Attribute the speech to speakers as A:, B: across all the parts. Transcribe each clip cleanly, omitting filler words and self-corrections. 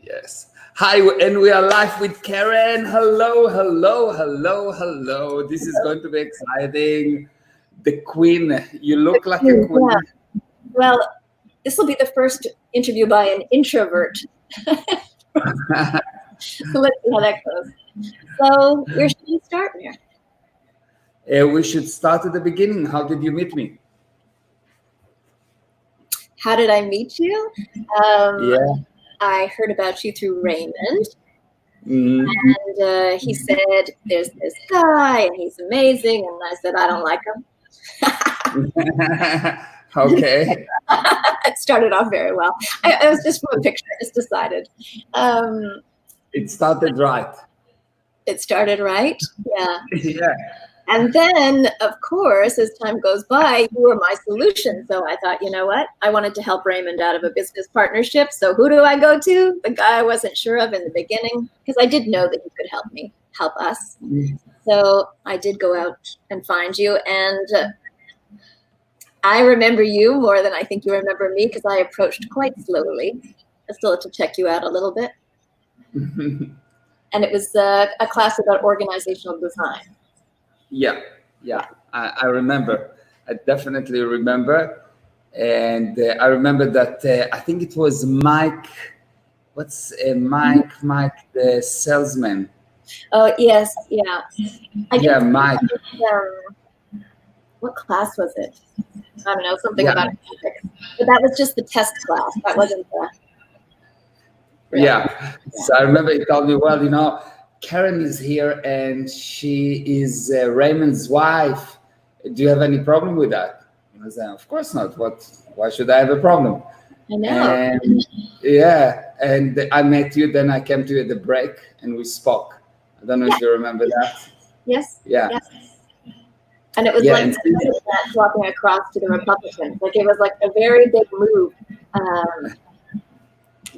A: Yes. Hi, and we are live with Karyn. Hello, hello, hello, hello. This is going to be exciting. The queen. You look like a queen.
B: Yeah. Well, this will be the first interview by an introvert. Let's see how that goes. So, where should we start, Meir?
A: We should start at the beginning. How did you meet me?
B: How did I meet you?
A: Yeah.
B: I heard about you through Raymond.
A: Mhm.
B: And he said, there's this guy, and he's amazing. And I said, I don't like him.
A: Okay.
B: It started off very well. I was just from a picture. I just decided.
A: It started right.
B: It started right. Yeah.
A: Yeah.
B: And then, of course, as time goes by, you were my solution. So I thought, you know what? I wanted to help Raymond out of a business partnership. So who do I go to? The guy I wasn't sure of in the beginning, because I did know that he could help us. So I did go out and find you. And I remember you more than I think you remember me, because I approached quite slowly. I still had to check you out a little bit. And it was a class about organizational design.
A: Yeah, I remember. I definitely remember. And I remember that I think it was Mike. What's Mike, the salesman?
B: Oh, yes, yeah.
A: Mike.
B: What class was it? I don't know, something about ethics. But that was just the test class. That wasn't the...
A: Yeah. So I remember he told me, well, you know, Karyn is here and she is Raymond's wife. Do you have any problem with that? And I said, of course not. Why should I have a problem?
B: I know.
A: And I met you, then I came to you at the break and we spoke. I don't know if you remember that.
B: Yes.
A: Yeah.
B: Yes. And it was like swapping across to the Republicans. Like it was like a very big move.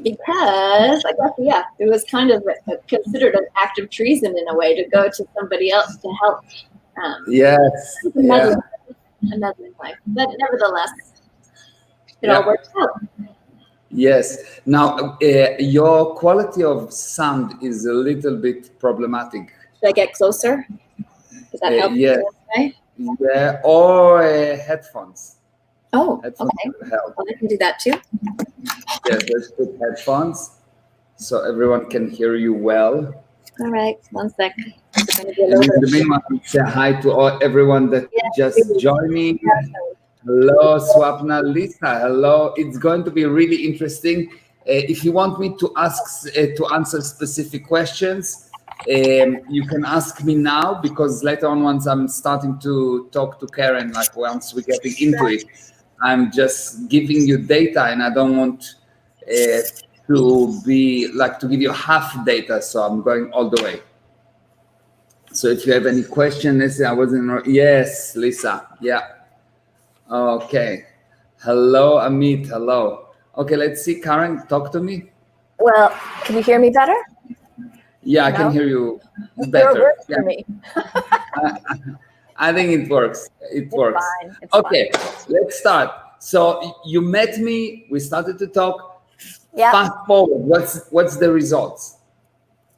B: Because I guess, it was kind of considered an act of treason in a way to go to somebody else to help.
A: Yes.
B: Another life. But nevertheless, it all worked out.
A: Yes. Now, your quality of sound is a little bit problematic.
B: Should I get closer? Does that help?
A: Yes.
B: Okay?
A: Yeah, or headphones.
B: Oh,
A: headphones
B: okay. Well, I can do that too.
A: Yes, let's put headphones so everyone can hear you well.
B: All right, 1 sec.
A: And in the meanwhile, say hi to everyone that just joined me. Hello, Swapna, Lisa. Hello. It's going to be really interesting. If you want me to answer specific questions, you can ask me now, because later on, once I'm starting to talk to Karyn, like once we're getting into it, I'm just giving you data, and I don't want to give you half data, so I'm going all the way. So if you have any questions, I wasn't. Yes, Lisa. Yeah. Okay. Hello, Amit. Hello. Okay, let's see. Karyn, talk to me.
B: Well, can you hear me better?
A: Yeah, I can hear you better.
B: For me.
A: I think it works. It works.
B: It's
A: okay, let's start. So you met me. We started to talk.
B: Yeah.
A: Fast forward. What's the results?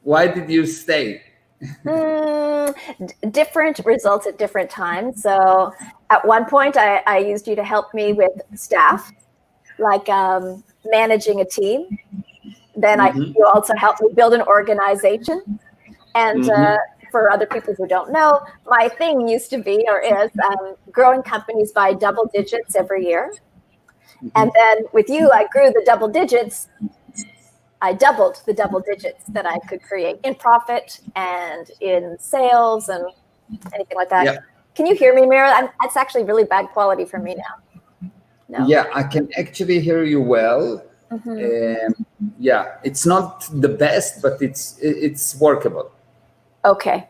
A: Why did you stay?
B: Different results at different times. So at one point, I used you to help me with staff, like managing a team. Then you also helped me build an organization. And for other people who don't know, my thing used to be or is growing companies by double digits every year. And then with you, I grew the double digits. I doubled the double digits that I could create in profit and in sales and anything like that.
A: Yeah.
B: Can you hear me, Meir? It's actually really bad quality for me now. No?
A: Yeah, I can actually hear you well. Yeah, it's not the best, but it's workable.
B: Okay.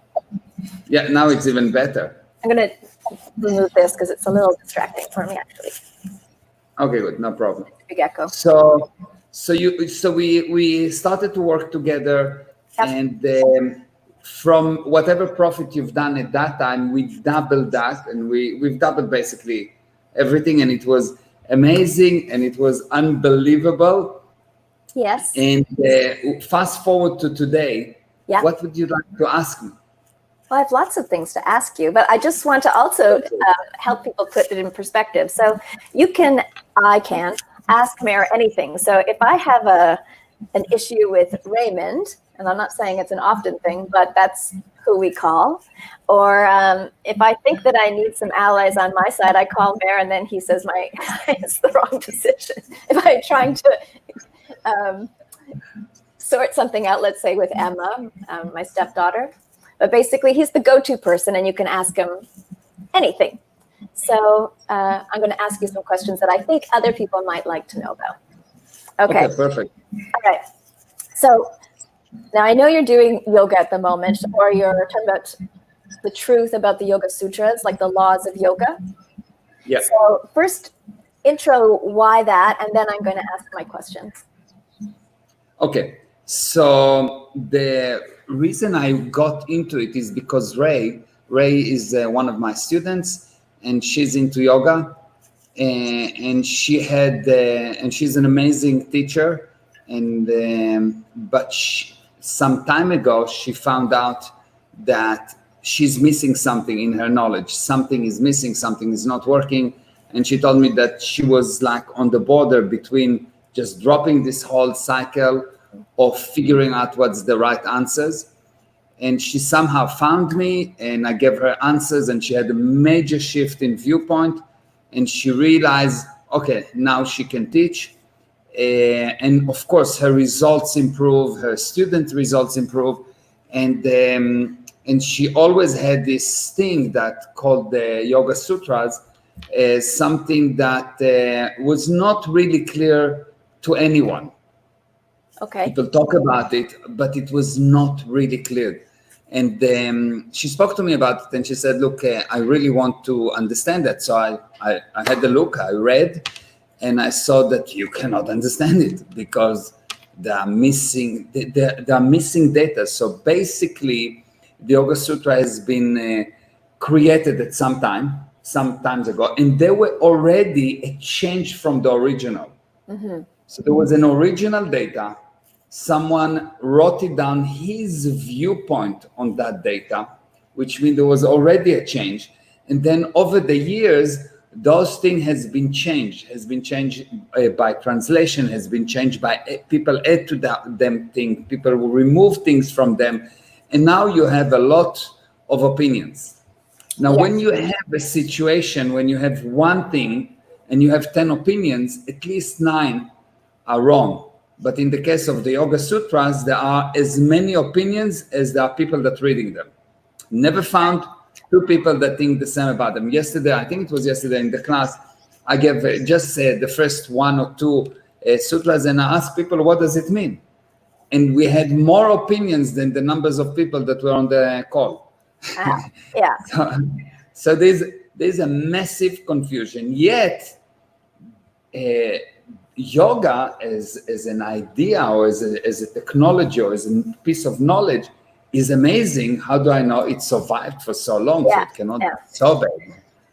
A: Yeah, now it's even better.
B: I'm going to remove this because it's a little distracting for me, actually.
A: Okay, good, no problem.
B: Big echo.
A: So we started to work together, and from whatever profit you've done at that time, we doubled that, and we've doubled basically everything, and it was amazing and it was unbelievable.
B: Yes.
A: And fast forward to today, what would you like to ask me?
B: Well, I have lots of things to ask you, but I just want to also help people put it in perspective. So I can ask Meir anything. So if I have an issue with Raymond, and I'm not saying it's an often thing, but that's who we call, or if I think that I need some allies on my side, I call Meir, and then he says it's the wrong decision. If I'm trying to sort something out, let's say with Emma, my stepdaughter, but basically he's the go-to person, and you can ask him anything. So I'm going to ask you some questions that I think other people might like to know about. Okay,
A: perfect.
B: All right. So now I know you're doing yoga at the moment, or you're talking about the truth about the Yoga Sutras, like the laws of yoga.
A: Yeah.
B: So first, intro why that, and then I'm going to ask my questions.
A: Okay. So the reason I got into it is because Ray is one of my students, and she's into yoga, and she's an amazing teacher. And but some time ago, she found out that she's missing something in her knowledge. Something is missing. Something is not working. And she told me that she was like on the border between just dropping this whole cycle of figuring out what's the right answers. And she somehow found me, and I gave her answers, and she had a major shift in viewpoint, and she realized, okay, now she can teach. And of course, her results improve, her student results improve. And she always had this thing that called the Yoga Sutras, something that was not really clear to anyone.
B: Okay.
A: People talk about it, but it was not really clear. And she spoke to me about it, and she said, look, I really want to understand that. So I had a look, I read, and I saw that you cannot understand it because they are missing data. So basically, the Yoga Sutra has been created at some times ago, and they were already a change from the original. Mm-hmm. So there was an original data. Someone wrote it down, his viewpoint on that data, which means there was already a change. And then over the years, those things has been changed by translation, has been changed by people add to them things, people will remove things from them. And now you have a lot of opinions. Now, when you have a situation, when you have one thing and you have 10 opinions, at least 9 are wrong. But in the case of the Yoga Sutras, there are as many opinions as there are people that reading them. Never found 2 people that think the same about them. Yesterday, I think it was yesterday in the class, I gave just the first 1 or 2 sutras, and I asked people, what does it mean? And we had more opinions than the numbers of people that were on the call.
B: Yeah.
A: So there's a massive confusion. Yet, yoga as an idea or as a technology or as a piece of knowledge is amazing. How do I know it survived for so long? So it cannot be so bad.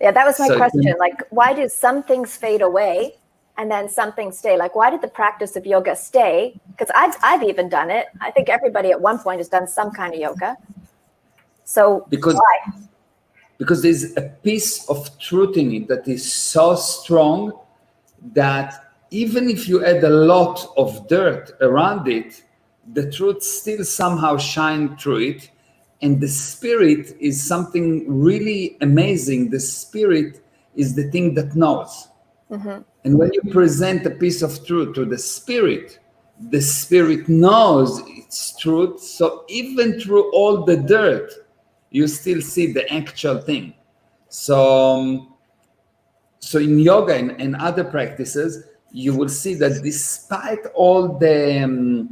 B: Yeah, that was my question. Like, why do some things fade away and then some things stay? Like, why did the practice of yoga stay? Because I've even done it. I think everybody at one point has done some kind of yoga. So why?
A: Because there's a piece of truth in it that is so strong that even if you add a lot of dirt around it, the truth still somehow shines through it. And the spirit is something really amazing. The spirit is the thing that knows. Mm-hmm. And when you present a piece of truth to the spirit knows its truth. So even through all the dirt, you still see the actual thing. So in yoga and other practices, you will see that despite all the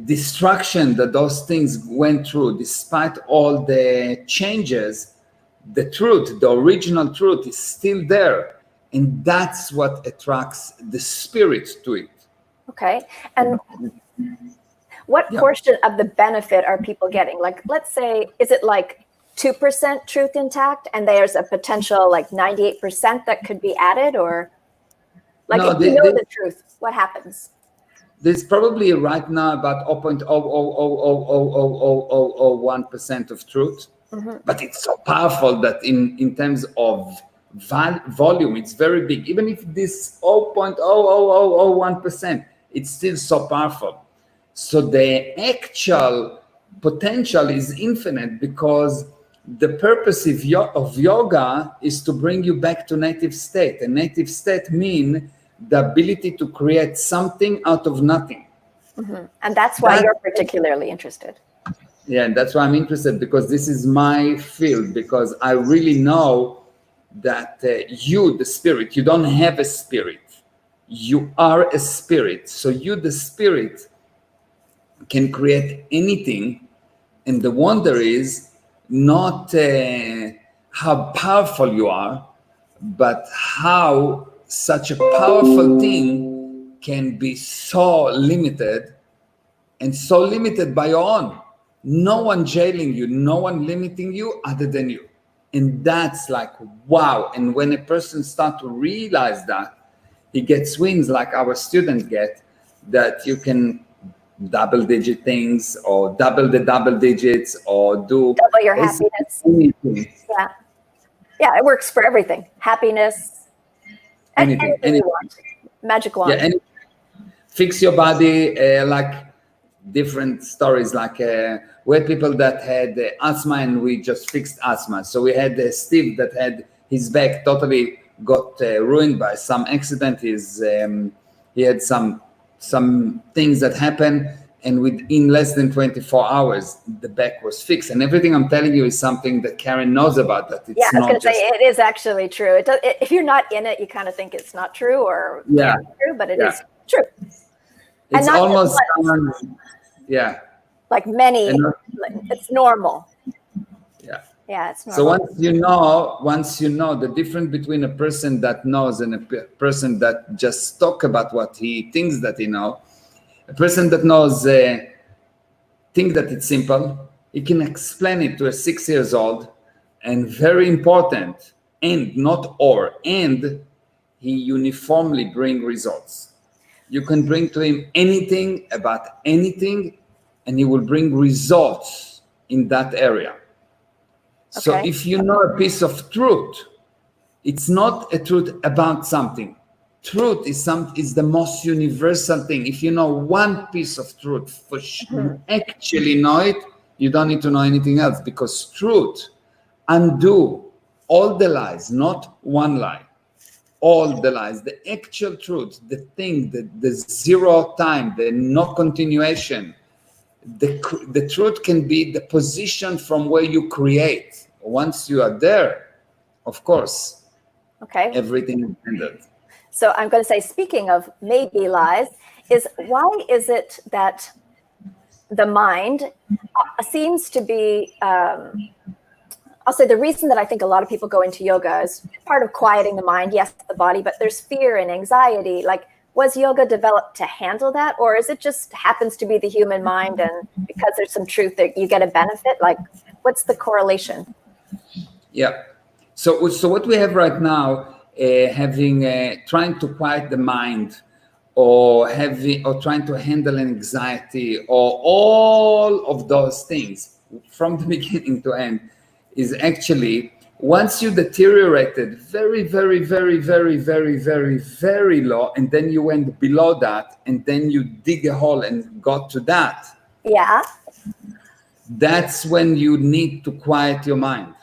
A: destruction that those things went through, despite all the changes, the truth, the original truth is still there. And that's what attracts the spirit to it.
B: Okay. And what portion of the benefit are people getting? Like, let's say, is it like 2% truth intact and there's a potential like 98% that could be added? Or like, if you know the truth, what happens?
A: There's probably right now about 0.000000001% of truth, but it's so powerful that in terms of volume, it's very big. Even if this 0.00001%, it's still so powerful. So the actual potential is infinite, because the purpose of yoga is to bring you back to native state. And native state means the ability to create something out of nothing.
B: And that's why you're particularly interested.
A: Yeah, and that's why I'm interested, because this is my field, because I really know that you, the spirit, you don't have a spirit. You are a spirit. So you, the spirit, can create anything. And the wonder is not how powerful you are, but how such a powerful thing can be so limited, and so limited by your own. No one jailing you, no one limiting you other than you. And that's like, wow. And when a person starts to realize that, he gets wins like our students get, that you can double digit things, or double the double digits, or do
B: double your happiness.
A: Anything.
B: Yeah, it works for everything. Happiness, anything you want. Magic wand.
A: Yeah, and fix your body, like different stories, like we had people that had asthma, and we just fixed asthma. So we had Steve that had his back totally got ruined by some accident. He had some things that happened, and within less than 24 hours, the back was fixed. And everything I'm telling you is something that Karyn knows about. That it's
B: I was going to say, it is actually true. If you're not in it, you kind of think it's not true, or true, but it is true.
A: It's almost
B: like many. It's normal. Yeah, it's normal.
A: So once you know the difference between a person that knows and a person that just talk about what he thinks that he know, a person that knows think that it's simple, he can explain it to a 6 years old, and very important, and he uniformly bring results. You can bring to him anything about anything, and he will bring results in that area. So if you know a piece of truth, it's not a truth about something. Truth is the most universal thing. If you know one piece of truth, for sure, actually know it, you don't need to know anything else, because truth undo all the lies, not one lie. All the lies, the actual truth, the thing, the zero time, the no continuation. The truth can be the position from where you create. Once you are there, of course, everything is handled.
B: So I'm going to say, speaking of maybe lies, why is it that the mind seems to be, I'll say the reason that I think a lot of people go into yoga is part of quieting the mind, yes, the body, but there's fear and anxiety. Like, was yoga developed to handle that, or is it just happens to be the human mind, and because there's some truth that you get a benefit? Like, what's the correlation?
A: Yeah. So what we have right now, trying to quiet the mind, or trying to handle anxiety, or all of those things from the beginning to end, is actually, once you deteriorated very, very, very, very, very, very, very low, and then you went below that, and then you dig a hole and got to that.
B: Yeah.
A: That's when you need to quiet your mind.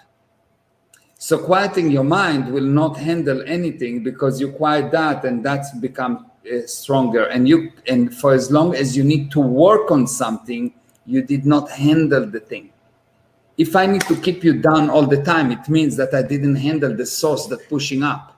A: So quieting your mind will not handle anything, because you quiet that, and that's become stronger. And for as long as you need to work on something, you did not handle the thing. If I need to keep you down all the time, it means that I didn't handle the source that's pushing up.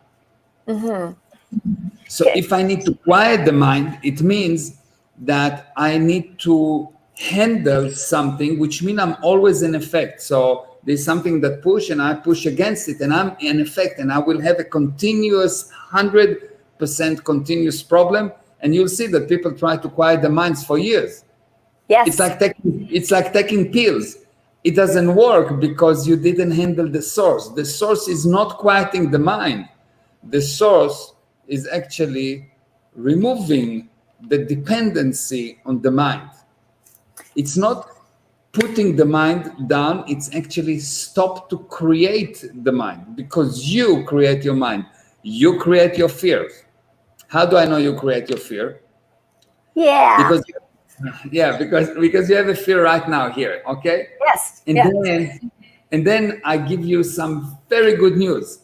A: So if I need to quiet the mind, it means that I need to handle something, which means I'm always in effect. So there's something that push, and I push against it, and I'm in effect, and I will have a continuous 100% continuous problem. And you'll see that people try to quiet their minds for years.
B: Yes.
A: It's like taking pills. It doesn't work because you didn't handle the source. The source is not quieting the mind. The source is actually removing the dependency on the mind. It's not putting the mind down, it's actually stop to create the mind, because you create your mind. You create your fears. How do I know you create your fear?
B: Yeah.
A: Because you have a fear right now here, okay?
B: Yes.
A: And then I give you some very good news.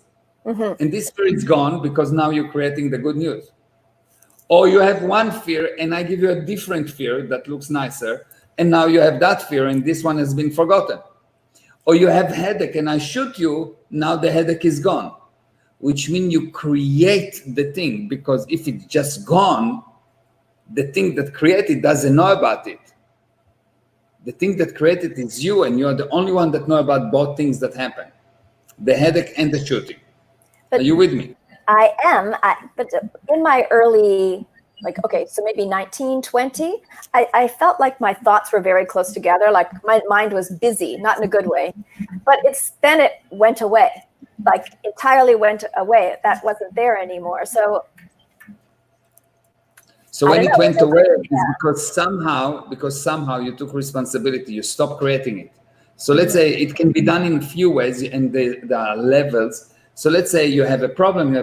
B: Mm-hmm.
A: And this fear is gone because now you're creating the good news. Or you have one fear and I give you a different fear that looks nicer, and now you have that fear and this one has been forgotten. Or you have headache and I shoot you, now the headache is gone. Which means you create the thing, because if it's just gone, the thing that created doesn't know about it. The thing that created is you, and you're the only one that know about both things that happen, the headache and the shooting. Are you with me?
B: I am, but in my early, so maybe 19, 20, I felt like my thoughts were very close together, like my mind was busy, not in a good way, but then it went away, like entirely went away. That wasn't there anymore. So
A: when it went away, it's because somehow you took responsibility, you stopped creating it. So let's say it can be done in a few ways, and there are levels. So let's say you have a problem,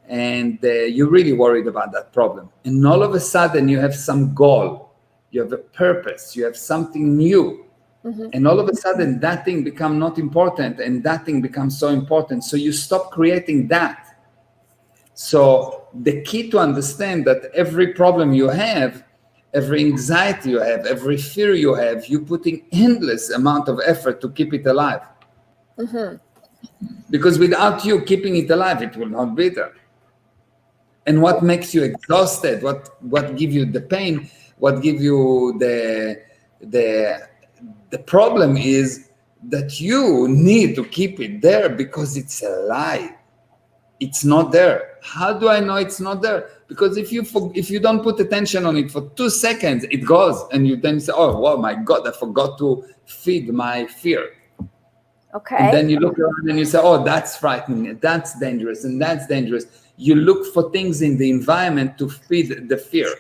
A: and you're really worried about that problem. And all of a sudden you have some goal, you have a purpose, you have something new. Mm-hmm. And all of a sudden that thing becomes not important, and that thing becomes so important. So you stop creating that. So the key to understand that every problem you have, every anxiety you have, every fear you have, you're putting endless amount of effort to keep it alive. Mm-hmm. Because without you keeping it alive, it will not be there. And what makes you exhausted, what gives you the pain, what gives you the problem is that you need to keep it there because it's a lie. It's not there. How do I know it's not there? Because if you don't put attention on it for 2 seconds, it goes, and you then say, "Oh, wow, my God, I forgot to feed my fear."
B: Okay.
A: And then you look around and you say, "Oh, that's frightening. That's dangerous, and that's dangerous." You look for things in the environment to feed the fear.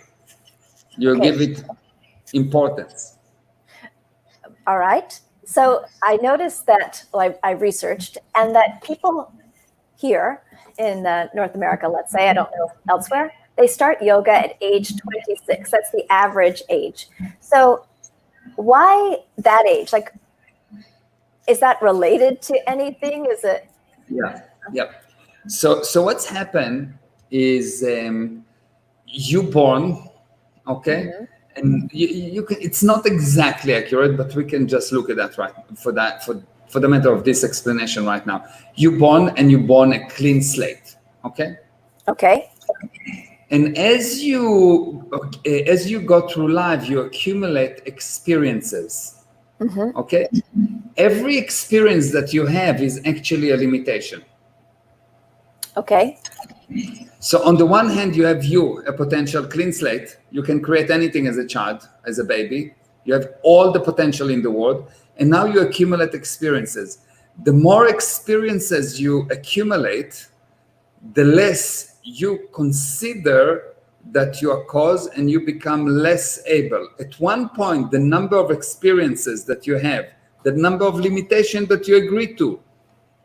A: You give it importance.
B: All right. So I noticed that, I researched, and that people here in North America, let's say, I don't know elsewhere, they start yoga at age 26. That's the average age. So why that age? Is that related to anything? Is it?
A: Yeah. So what's happened is you born, okay? Mm-hmm. And you can, it's not exactly accurate, but we can just look at that for the matter of this explanation right now. You born a clean slate, okay?
B: Okay.
A: And as you go through life, you accumulate experiences, mm-hmm. Okay? Every experience that you have is actually a limitation.
B: Okay.
A: So on the one hand, you have a potential clean slate. You can create anything as a child, as a baby. You have all the potential in the world. And now you accumulate experiences. The more experiences you accumulate, the less you consider that you are cause, and you become less able. At one point, the number of experiences that you have, the number of limitations that you agreed to,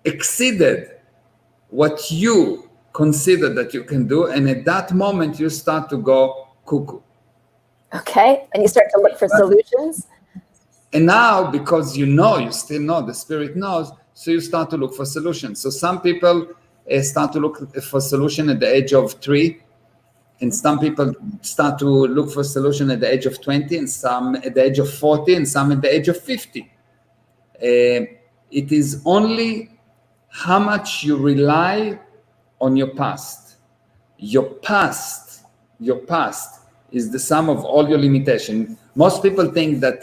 A: exceeded what you consider that you can do. And at that moment, you start to go cuckoo.
B: Okay. And you start to look for solutions.
A: And now, because you still know, the spirit knows, so you start to look for solutions. So some people start to look for solution at the age of 3, and some people start to look for solution at the age of 20, and some at the age of 40, and some at the age of 50. It is only how much you rely on your past. Your past is the sum of all your limitations. Most people think that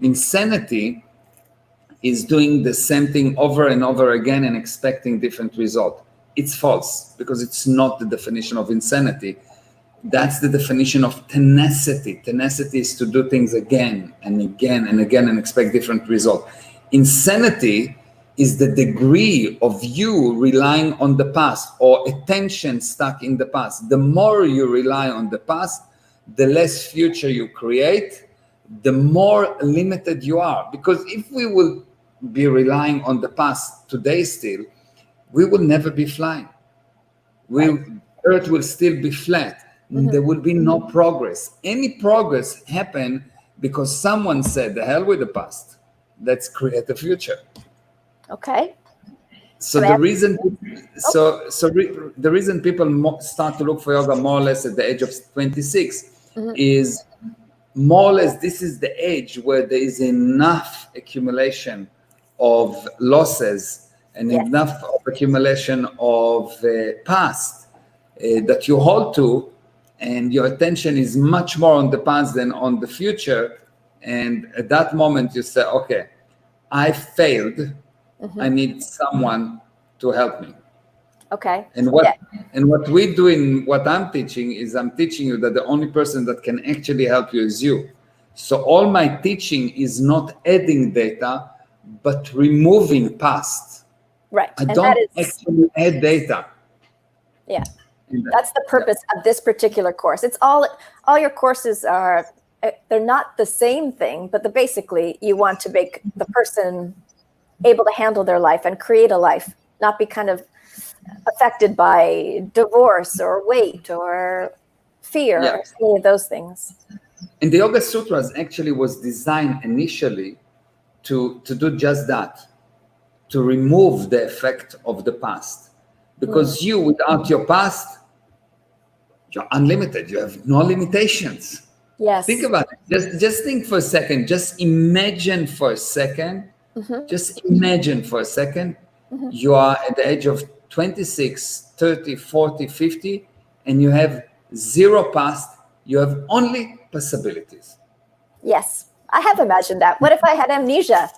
A: insanity is doing the same thing over and over again and expecting different results. It's false, because it's not the definition of insanity. That's the definition of tenacity. Tenacity is to do things again and again and again and expect different results. Insanity is the degree of you relying on the past or attention stuck in the past. The more you rely on the past, the less future you create, the more limited you are. Because if we will be relying on the past today still, we will never be flying. Earth will still be flat. There will be no progress. Any progress happen because someone said, the hell with the past. Let's create a future.
B: Okay.
A: So the reason, the reason people start to look for yoga more or less at the age of 26 is more or less this is the age where there is enough accumulation of losses and enough of accumulation of past that you hold to, and your attention is much more on the past than on the future. And at that moment you say, okay, I failed. I need someone to help me.
B: Okay.
A: And what we do in what I'm teaching is I'm teaching you that the only person that can actually help you is you. So all my teaching is not adding data, but removing past.
B: Right.
A: I don't actually add data.
B: Yeah. That's the purpose of this particular course. It's all your courses are, they're not the same thing, but basically you want to make the person able to handle their life and create a life, not be kind of affected by divorce or weight or fear or any of those things.
A: And the Yoga Sutras actually was designed initially to do just that, to remove the effect of the past. Because you, without your past, you're unlimited. You have no limitations.
B: Yes.
A: Think about it. Just think for a second. Just imagine for a second. Just imagine for a second. You are at the age of 26, 30, 40, 50, and you have zero past. You have only possibilities.
B: Yes. I have imagined that. What if I had amnesia?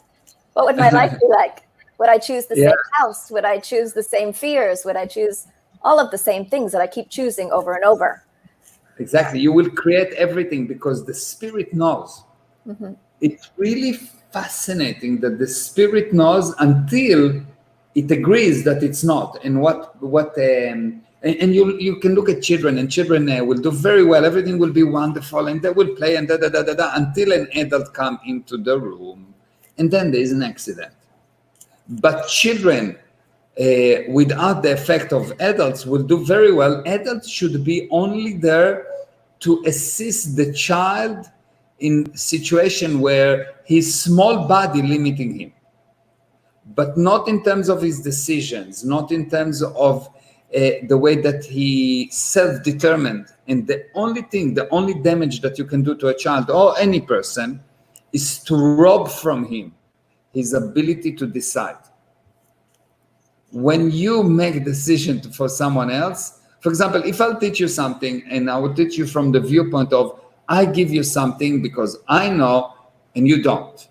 B: What would my life be like? Would I choose the same house? Would I choose the same fears? Would I choose all of the same things that I keep choosing over and over?
A: Exactly. You will create everything because the spirit knows. It's really fascinating that the spirit knows until it agrees that it's not. And and you can look at children, and children will do very well. Everything will be wonderful, and they will play and until an adult come into the room, and then there is an accident. But children, without the effect of adults, will do very well. Adults should be only there to assist the child in situation where his small body limiting him, but not in terms of his decisions, not in terms of the way that he self-determined. And the only damage that you can do to a child or any person is to rob from him his ability to decide. When you make a decision for someone else, for example, if I'll teach you something and I will teach you from the viewpoint of I give you something because I know and you don't.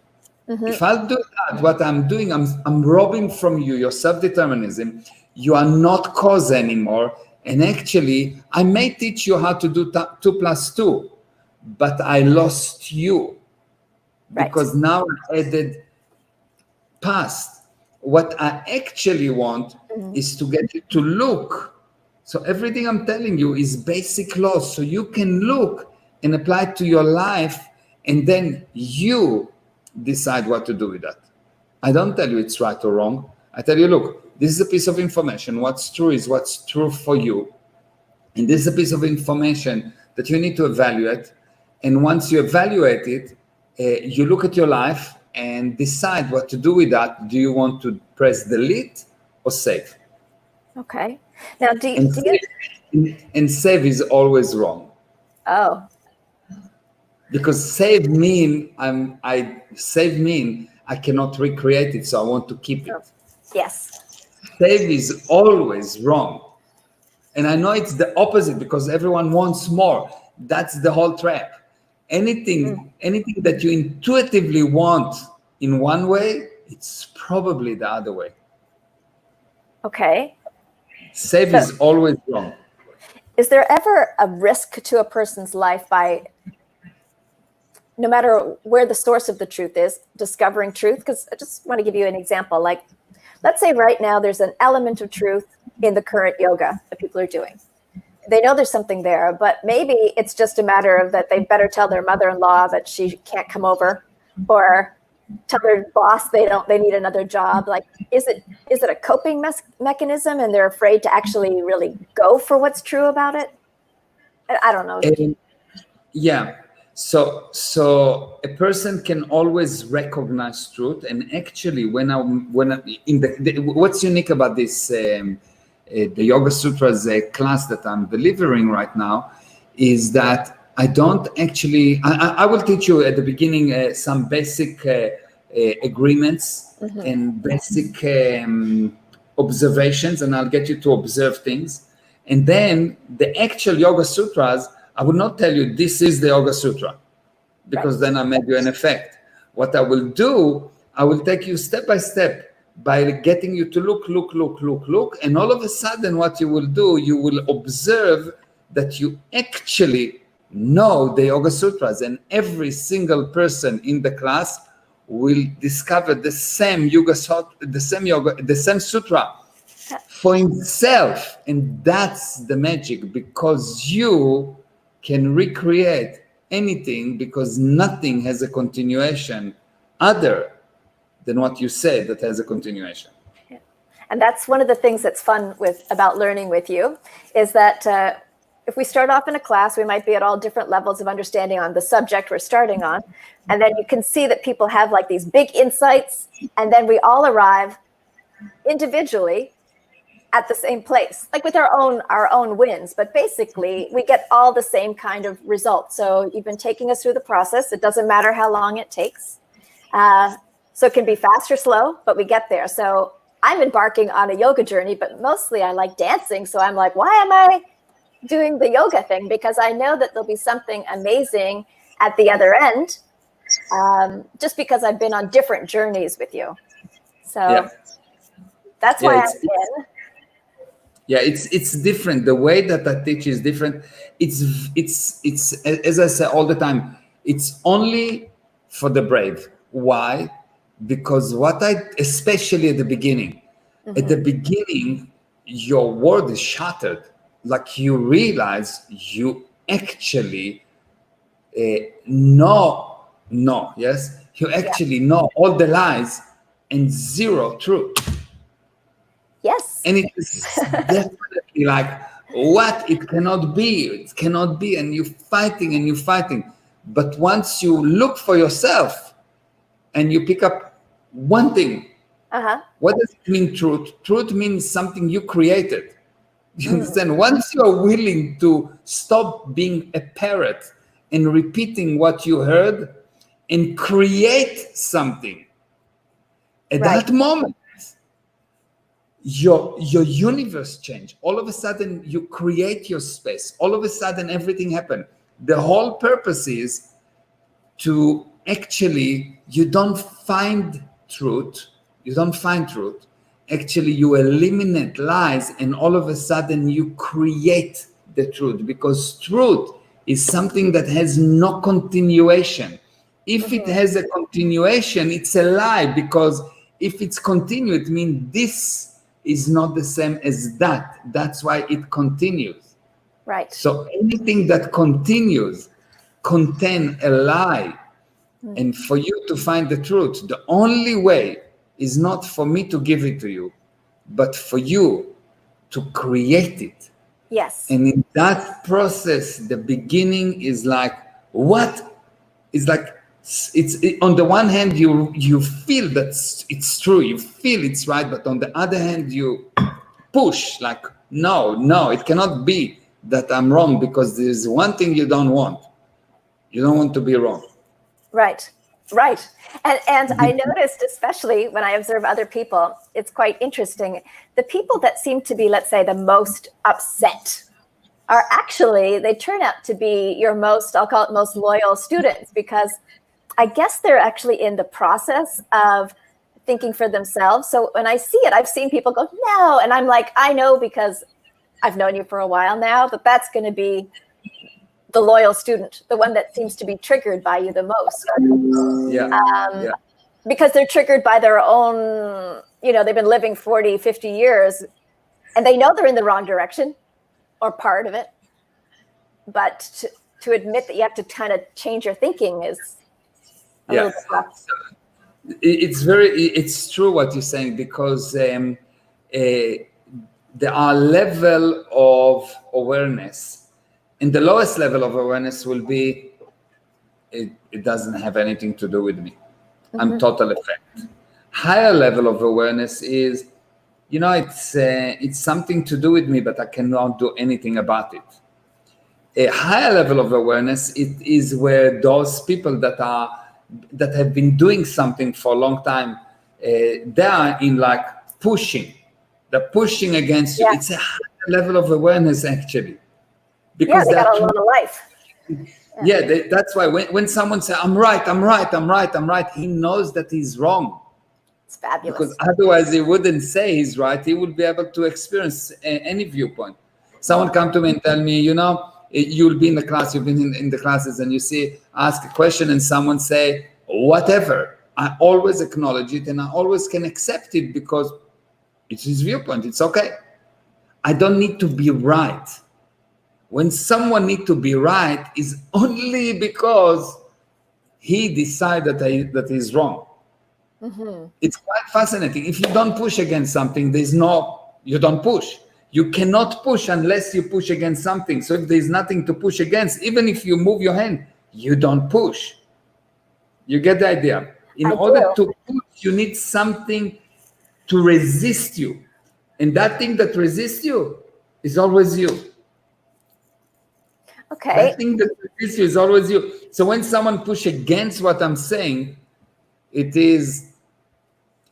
A: If I'll do that, what I'm doing, I'm robbing from you your self-determinism. You are not cause anymore. And actually, I may teach you how to do 2 + 2, but I lost you because now I added past. What I actually want is to get you to look. So everything I'm telling you is basic laws. So you can look and apply it to your life, and then you decide what to do with that. I don't tell you it's right or wrong. I tell you, look, this is a piece of information. What's true is what's true for you. And this is a piece of information that you need to evaluate. And once you evaluate it, you look at your life and decide what to do with that. Do you want to press delete or save?
B: Okay. Now, do you...
A: And save is always wrong.
B: Oh.
A: Because save mean I cannot recreate it, so I want to keep it.
B: Yes.
A: Save is always wrong. And I know it's the opposite because everyone wants more. That's the whole trap. Anything that you intuitively want in one way, it's probably the other way.
B: Okay.
A: Save is always wrong.
B: Is there ever a risk to a person's life by, no matter where the source of the truth is, discovering truth? Because I just want to give you an example. Like let's say right now there's an element of truth in the current yoga that people are doing. They know there's something there, but maybe it's just a matter of that they better tell their mother-in-law that she can't come over, or tell their boss they need another job. Like, is it a coping mechanism and they're afraid to actually really go for what's true about it? I don't know.
A: Yeah. So a person can always recognize truth, and actually, what's unique about this the Yoga Sutras class that I'm delivering right now is that I don't actually. I will teach you at the beginning some basic agreements and basic observations, and I'll get you to observe things, and then the actual Yoga Sutras. I will not tell you this is the Yoga Sutra, because then I made you an effect. What I will do, I will take you step by step by getting you to look, and all of a sudden what you will do, you will observe that you actually know the Yoga Sutras, and every single person in the class will discover the same the same sutra for himself, and that's the magic, because you can recreate anything, because nothing has a continuation other than what you said that has a continuation.
B: Yeah. And that's one of the things that's fun about learning with you, is that if we start off in a class, we might be at all different levels of understanding on the subject we're starting on. And then you can see that people have like these big insights, and then we all arrive individually at the same place, like with our own wins, but basically we get all the same kind of results. So you've been taking us through the process. It doesn't matter how long it takes. So it can be fast or slow, but we get there. So I'm embarking on a yoga journey, but mostly I like dancing. So I'm like, why am I doing the yoga thing? Because I know that there'll be something amazing at the other end, just because I've been on different journeys with you. So that's why I'm in.
A: Yeah, it's different. The way that I teach is different. It's as I say all the time, it's only for the brave. Why? Because especially at the beginning, your world is shattered. Like, you realize you actually know, yes? You actually know all the lies and zero truth.
B: Yes.
A: And it is definitely like, what? It cannot be. And you're fighting. But once you look for yourself and you pick up one thing, what does it mean, truth? Truth means something you created. You understand? Once you're willing to stop being a parrot and repeating what you heard and create something, at that moment, your universe change. All of a sudden you create your space. All of a sudden everything happened. The whole purpose is to actually, you don't find truth. Actually, you eliminate lies, and all of a sudden you create the truth, because truth is something that has no continuation. If it has a continuation, it's a lie, because if it's continued, it means this is not the same as that. That's why it continues.
B: Right.
A: So anything that continues contains a lie. And for you to find the truth, the only way is not for me to give it to you, but for you to create it.
B: Yes.
A: And in that process, the beginning is like, what? It's like, on the one hand, you feel that it's true, you feel it's right, but on the other hand, you push, like, no, it cannot be that I'm wrong, because there's one thing you don't want. You don't want to be wrong.
B: Right. And I noticed, especially when I observe other people, it's quite interesting. The people that seem to be, let's say, the most upset are actually, they turn out to be your most, I'll call it most loyal students, because I guess they're actually in the process of thinking for themselves. So when I see it, I've seen people go, no. And I'm like, I know, because I've known you for a while now, that that's going to be the loyal student, the one that seems to be triggered by you the most. Because they're triggered by their own, they've been living 40, 50 years and they know they're in the wrong direction or part of it. But to admit that you have to kind of change your thinking is a little bit rough.
A: It's true what you're saying, because there are level of awareness, and the lowest level of awareness will be it doesn't have anything to do with me. I'm total effect. Higher level of awareness is, it's something to do with me, but I cannot do anything about it. A higher level of awareness, it is where those people that have been doing something for a long time, they are in like pushing. They're pushing against you. It's a higher level of awareness, actually.
B: Because they got a lot of life.
A: That's why when someone says, I'm right, he knows that he's wrong.
B: It's fabulous.
A: Because otherwise he wouldn't say he's right. He would be able to experience any viewpoint. Someone come to me and tell me, you'll be in the class, you've been in the classes, and you ask a question and someone say, whatever. I always acknowledge it and I always can accept it because it's his viewpoint. It's okay. I don't need to be right. When someone needs to be right is only because he decided that he's wrong. It's quite fascinating. If you don't push against something, you don't push. You cannot push unless you push against something. So if there's nothing to push against, even if you move your hand, you don't push. You get the idea? In order to push, you need something to resist you. And that thing that resists you is always you.
B: Okay.
A: That thing that resists you is always you. So when someone pushes against what I'm saying, it is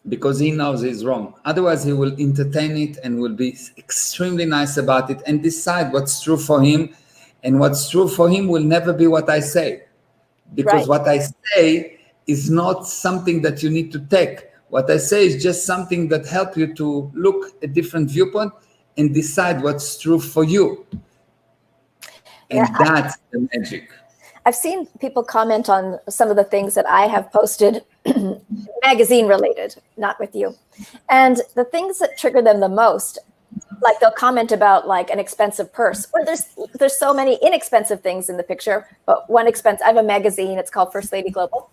A: because he knows he's wrong. Otherwise, he will entertain it and will be extremely nice about it and decide what's true for him. And what's true for him will never be what I say. Because what I say is not something that you need to take. What I say is just something that helps you to look a different viewpoint and decide what's true for you. And that's the magic.
B: I've seen people comment on some of the things that I have posted, magazine related, not with you. And the things that trigger them the most, like they'll comment about like an expensive purse, or there's so many inexpensive things in the picture, but one expense, I have a magazine, it's called First Lady Global.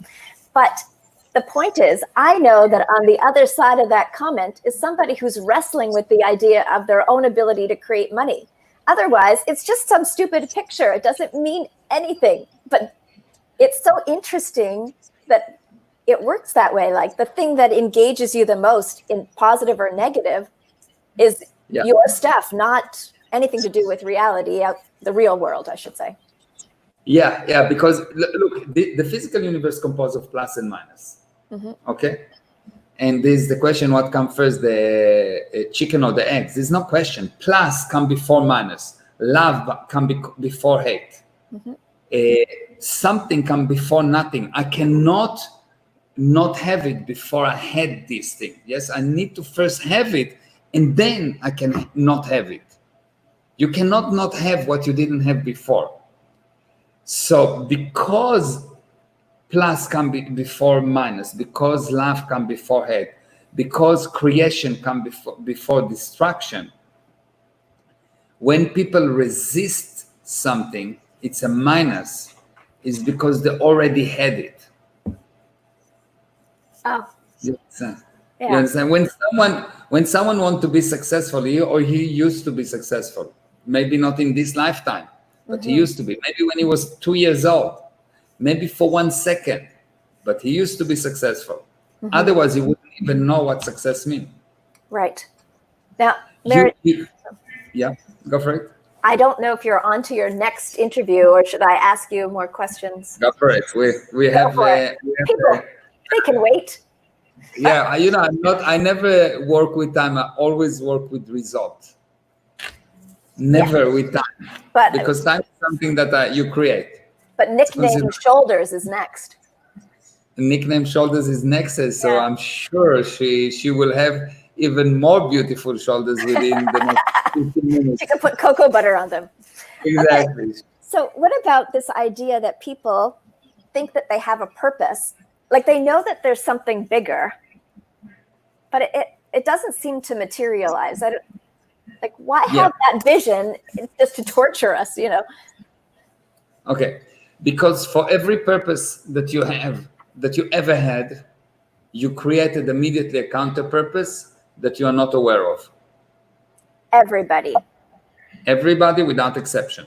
B: But the point is, I know that on the other side of that comment is somebody who's wrestling with the idea of their own ability to create money. Otherwise, it's just some stupid picture. It doesn't mean anything. But it's so interesting that it works that way. Like the thing that engages you the most in positive or negative is your stuff, not anything to do with reality, the real world, I should say.
A: Yeah, because look, the physical universe is composed of plus and minus. Okay? And there's the question, what comes first, the chicken or the eggs? There's no question. Plus come before minus. Love come before hate. Something come before nothing. I cannot not have it before I had this thing. Yes, I need to first have it, and then I can not have it. You cannot not have what you didn't have before. So because plus come before minus, because love come before hate, because creation come before destruction. When people resist something, it's a minus, is because they already had it.
B: Oh.
A: You understand? Yeah. You understand? When someone wants to be successful, he used to be successful. Maybe not in this lifetime, but he used to be. Maybe when he was 2 years old. Maybe for 1 second, but he used to be successful. Otherwise, he wouldn't even know what success means.
B: Right. Now, Meir,
A: yeah, go for it.
B: I don't know if you're on to your next interview, or should I ask you more questions?
A: Go for it. We have
B: people. They can wait.
A: Yeah, I never work with time. I always work with result. Never with time. Because time is something that you create.
B: But nickname Shoulders is next.
A: Nickname Shoulders is next, so I'm sure she will have even more beautiful shoulders within the next 15 minutes.
B: She can put cocoa butter on them.
A: Exactly.
B: Okay. So what about this idea that people think that they have a purpose? Like they know that there's something bigger, but it doesn't seem to materialize. Like, why have that vision just to torture us, you know?
A: Okay, because for every purpose that you have, that you ever had, you created immediately a counter purpose that you are not aware of.
B: Everybody
A: without exception.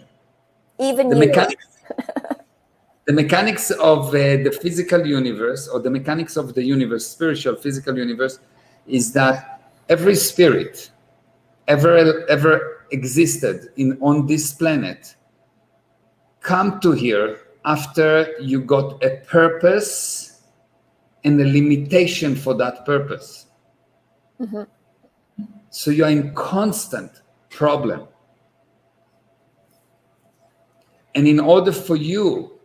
B: Even
A: the
B: you.
A: The mechanics of the physical universe, or the mechanics of the universe, spiritual, physical universe, is that every spirit ever existed on this planet come to here after you got a purpose and a limitation for that purpose.
B: Mm-hmm.
A: So you're in constant problem. And in order for you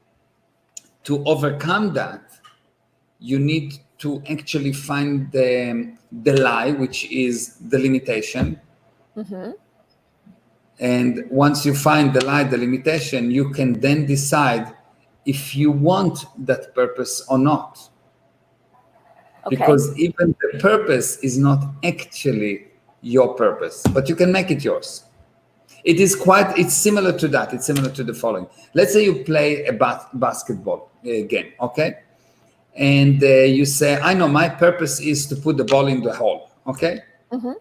A: to overcome that, you need to actually find the lie, which is the limitation.
B: Mm-hmm.
A: And once you find the lie, the limitation, you can then decide if you want that purpose or not.
B: Okay.
A: Because even the purpose is not actually your purpose, but you can make it yours. It's similar to that. It's similar to the following. Let's say you play a basketball game, okay? And you say, I know my purpose is to put the ball in the hole, okay?
B: Mm-hmm.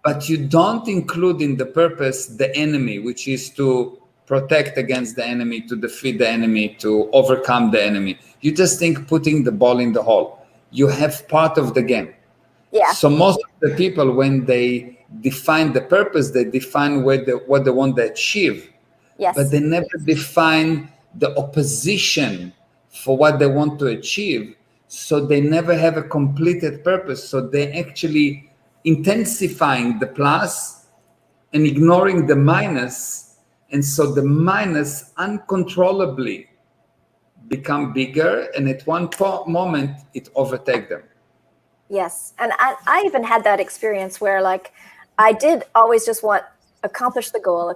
A: But you don't include in the purpose the enemy, which is to protect against the enemy, to defeat the enemy, to overcome the enemy. You just think putting the ball in the hole. You have part of the game.
B: Yeah.
A: So most of the people, when they define the purpose, they define what they want to achieve.
B: Yes.
A: But they never define the opposition for what they want to achieve. So they never have a completed purpose. So they actually intensifying the plus and ignoring the minus. And so the minus uncontrollably become bigger. And at one moment, it overtake them.
B: Yes. And I even had that experience where, like, I did always just want accomplish the goal. I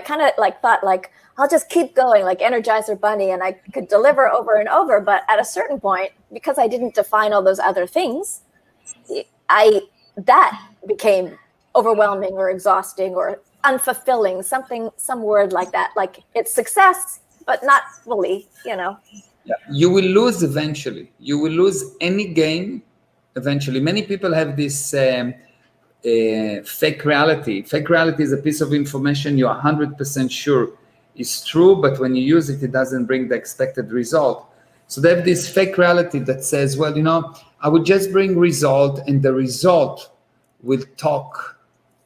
B: kind of like thought, like, I'll just keep going, like Energizer Bunny, and I could deliver over and over. But at a certain point, because I didn't define all those other things, that became overwhelming or exhausting or unfulfilling, some word like that. Like, it's success, but not fully, you know.
A: Yeah. You will lose eventually. You will lose any game eventually. Many people have this fake reality. Fake reality is a piece of information you're 100% sure is true, but when you use it, it doesn't bring the expected result. So they have this fake reality that says, well, you know, I would just bring result and the result will talk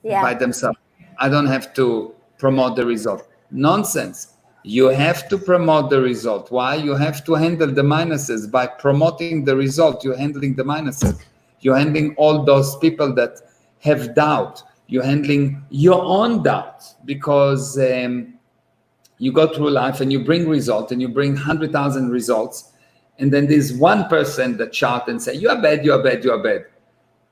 A: by themselves. I don't have to promote the result. Nonsense. You have to promote the result. Why? You have to handle the minuses. By promoting the result, you're handling the minuses. You're handling all those people that have doubt. You're handling your own doubt, because you go through life and you bring result and you bring 100,000 results. And then there's one person that shout and say, you are bad, you are bad, you are bad.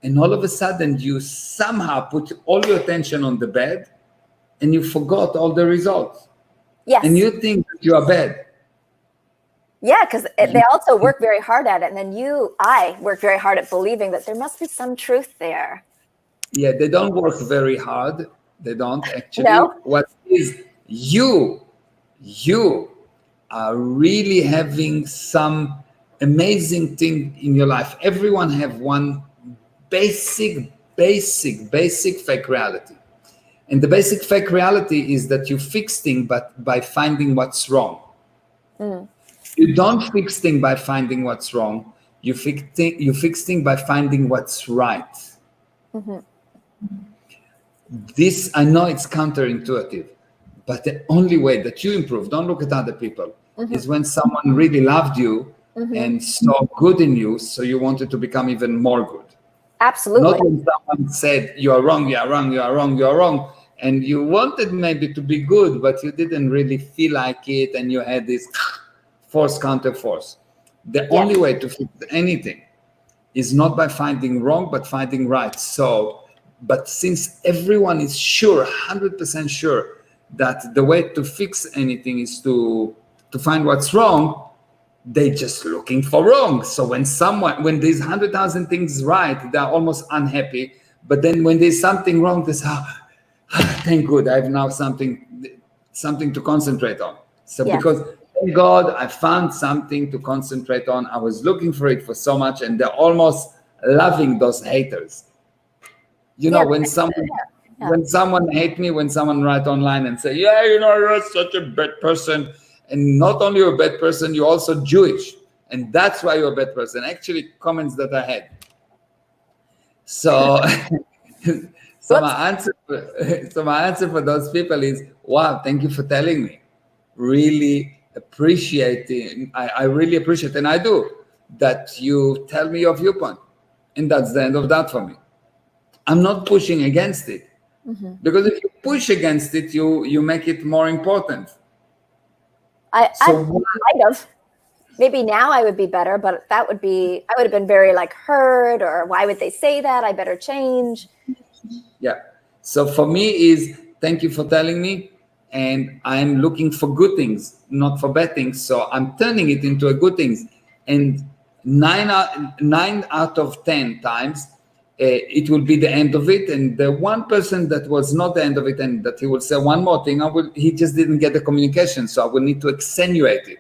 A: And all of a sudden you somehow put all your attention on the bad and you forgot all the results.
B: Yes.
A: And you think that you are bad.
B: Yeah, because they also work very hard at it. And then I work very hard at believing that there must be some truth there.
A: Yeah, they don't work very hard. They don't actually.
B: No.
A: What is you are really having some amazing thing in your life. Everyone have one basic fake reality. And the basic fake reality is that you fix things but by finding what's wrong. Mm. You don't fix things by finding what's wrong. You fix things by finding what's right. Mm-hmm. This, I know it's counterintuitive, but the only way that you improve, don't look at other people, is when someone really loved you and saw good in you, so you wanted to become even more good.
B: Absolutely.
A: Not when someone said, you are wrong, you are wrong, you are wrong, you are wrong, and you wanted maybe to be good, but you didn't really feel like it, and you had this force counter force. The only way to fix anything is not by finding wrong, but finding right. So, but since everyone is sure, 100% sure, that the way to fix anything is to find what's wrong, they're just looking for wrong. So when there's 100,000 things right, they're almost unhappy. But then when there's something wrong, they say, thank God, I have now something to concentrate on. So because thank God I found something to concentrate on. I was looking for it for so much, and they're almost loving those haters. When someone hate me, when someone write online and say, you're such a bad person. And not only you're a bad person, you're also Jewish. And that's why you're a bad person. Actually, comments that I had. So, my answer for those people is, wow, thank you for telling me. Really appreciating. I really appreciate, and I do, that you tell me your viewpoint. And that's the end of that for me. I'm not pushing against it. Because if you push against it, you make it more important.
B: I might have. Maybe now I would be better, but I would have been very hurt, or why would they say that? I better change.
A: Yeah. So for me is, thank you for telling me, and I'm looking for good things, not for bad things. So I'm turning it into a good things. And 9 out of 10 times, it will be the end of it. And the one person that was not the end of it, and that he will say one more thing, he just didn't get the communication. So I will need to accentuate it.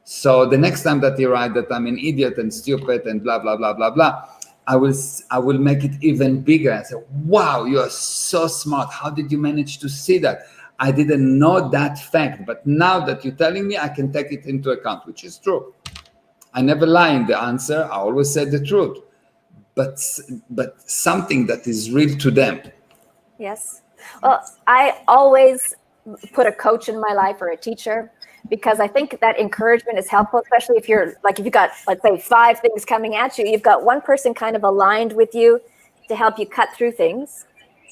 A: So the next time that he write that I'm an idiot and stupid and blah, blah, blah, blah, blah, I will make it even bigger and say, wow, you are so smart. How did you manage to see that? I didn't know that fact, but now that you're telling me, I can take it into account, which is true. I never lie in the answer. I always said the truth, but something that is real to them.
B: Yes. Well, I always put a coach in my life or a teacher, because I think that encouragement is helpful, especially if you've got, let's say, 5 things coming at you. You've got one person kind of aligned with you to help you cut through things.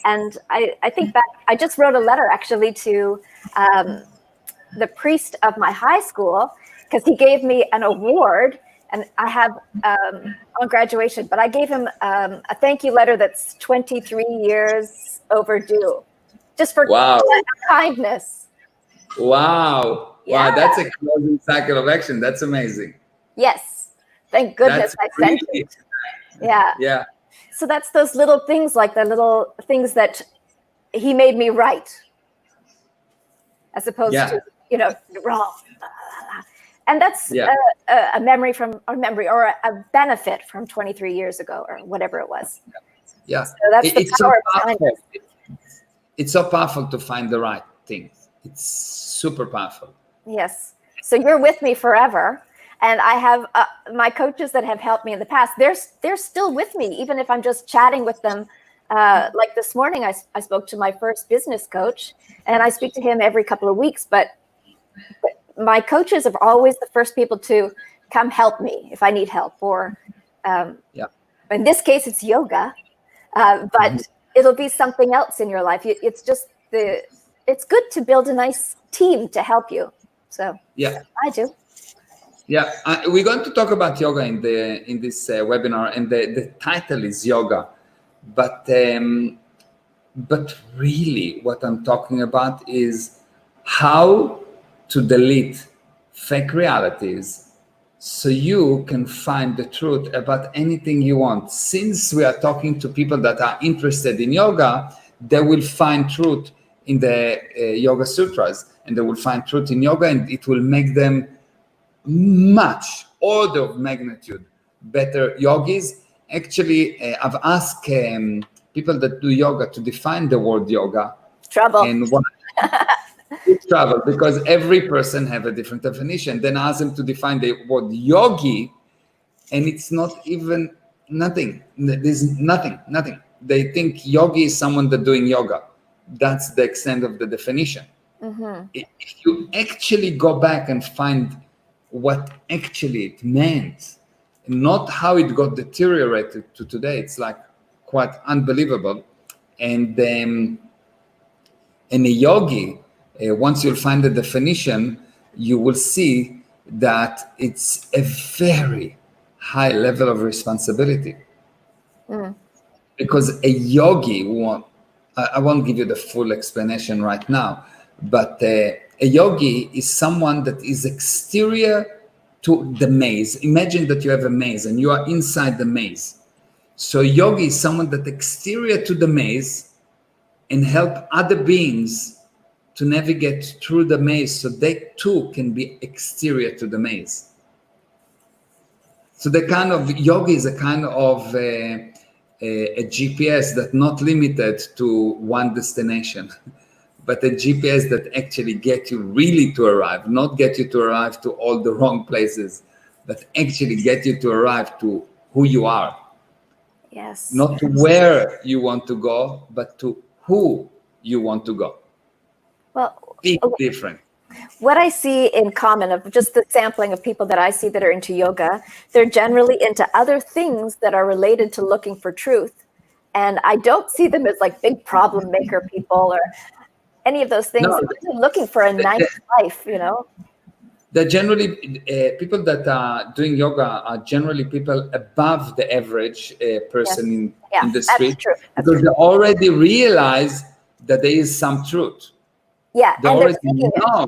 B: And I think that I just wrote a letter actually to the priest of my high school, because he gave me an award, and I have on graduation, but I gave him a thank you letter that's 23 years overdue, just for kindness.
A: Wow. Yeah. Wow, that's a closing cycle of action. That's amazing.
B: Yes. Thank goodness I sent it. Yeah.
A: Yeah.
B: So that's those little things, like the little things that he made me right, as opposed to, wrong. And that's a memory or a benefit from 23 years ago, or whatever it was.
A: Yeah.
B: So that's the power of kindness.
A: It's so powerful to find the right things. It's super powerful.
B: Yes. So you're with me forever. And I have my coaches that have helped me in the past. They're still with me, even if I'm just chatting with them. Like this morning, I spoke to my first business coach, and I speak to him every couple of weeks. But my coaches are always the first people to come help me if I need help. Or in this case, it's yoga. But it'll be something else in your life. It's just it's good to build a nice team to help you. So I do.
A: Yeah, we're going to talk about yoga in this webinar, and the title is yoga, but really what I'm talking about is how to delete fake realities so you can find the truth about anything you want. Since we are talking to people that are interested in yoga, they will find truth in the Yoga Sutras, and they will find truth in yoga, and it will make them much order of magnitude better yogis. Actually, I've asked people that do yoga to define the word yoga.
B: Trouble.
A: And what it's trouble, because every person have a different definition. Then I ask them to define the word yogi, and it's not even nothing. There's nothing. They think yogi is someone that doing yoga. That's the extent of the definition. If you actually go back and find what actually it meant, not how it got deteriorated to today, it's like quite unbelievable. And a yogi, once you'll find the definition, you will see that it's a very high level of responsibility. Because a yogi I won't give you the full explanation right now, but a yogi is someone that is exterior to the maze. Imagine that you have a maze and you are inside the maze. So yogi is someone that exterior to the maze and help other beings to navigate through the maze so they too can be exterior to the maze. So the kind of yogi is a kind of a GPS that not limited to one destination, but a GPS that actually get you really to arrive, not get you to arrive to all the wrong places, but actually get you to arrive to who you are.
B: Yes.
A: Not to where you want to go, but to who you want to go.
B: Well,
A: Big difference.
B: What I see in common of just the sampling of people that I see that are into yoga, they're generally into other things that are related to looking for truth. And I don't see them as like big problem maker people or any of those things.
A: No,
B: They're looking for a nice life, you know.
A: They're generally people that are doing yoga are generally people above the average person in the street, because they already realize that there is some truth.
B: Yeah,
A: they already know.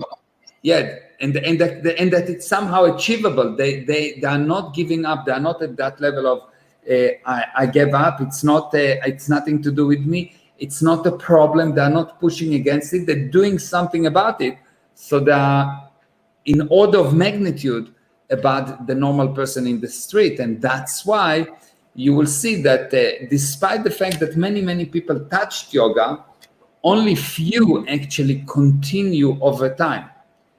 A: Yeah, and that it's somehow achievable. They are not giving up. They are not at that level of I gave up. It's nothing to do with me. It's not a problem. They are not pushing against it. They're doing something about it. So they are in order of magnitude about the normal person in the street. And that's why you will see that despite the fact that many people touched yoga, only few actually continue over time.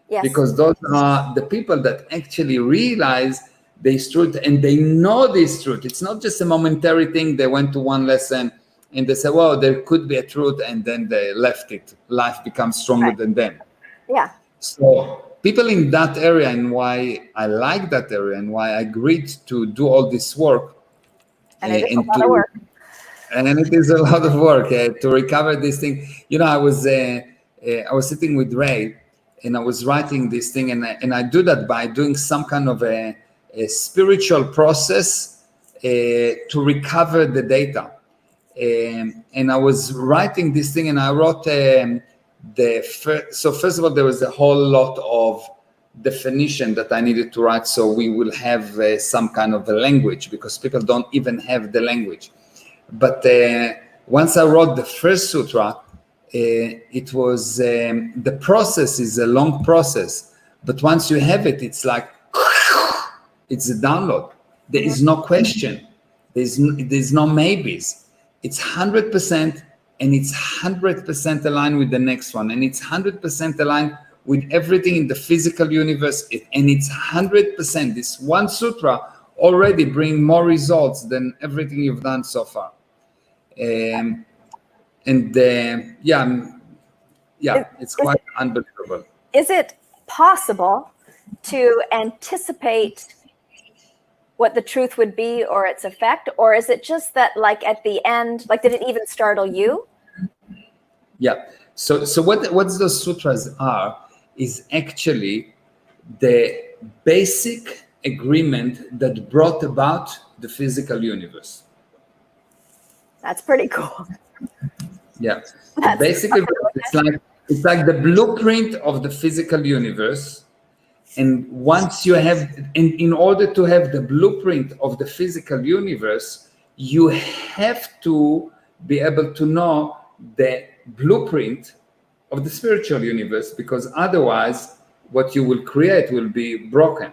A: Yes. Because those are the people that actually realize this truth and they know this truth. It's not just a momentary thing. They went to one lesson and they say, well, there could be a truth, and then they left it. Life becomes stronger than them.
B: Yeah.
A: So people in that area, and why I like that area and why I agreed to do all this work.
B: And it is a lot of work.
A: And it is a lot of work to recover this thing. You know, I was sitting with Ray, and I was writing this thing, and I do that by doing some kind of a spiritual process to recover the data. And I was writing this thing, and I wrote so first of all, there was a whole lot of definition that I needed to write, so we will have some kind of a language, because people don't even have the language. But once I wrote the first sutra, it was the process is a long process, but once you have it, it's like it's a download. There is no question. There's no maybes. It's 100%, and it's 100% aligned with the next one, and it's 100% aligned with everything in the physical universe, and it's 100%. This one sutra already bring more results than everything you've done so far. It's quite unbelievable.
B: Is it possible to anticipate what the truth would be or its effect, or is it just that, like, at the end, like, did it even startle you?
A: Yeah. So what those sutras are is actually the basic agreement that brought about the physical universe.
B: That's pretty cool.
A: Yeah. Basically, it's like the blueprint of the physical universe. And once you have, in order to have the blueprint of the physical universe, you have to be able to know the blueprint of the spiritual universe, because otherwise what you will create will be broken.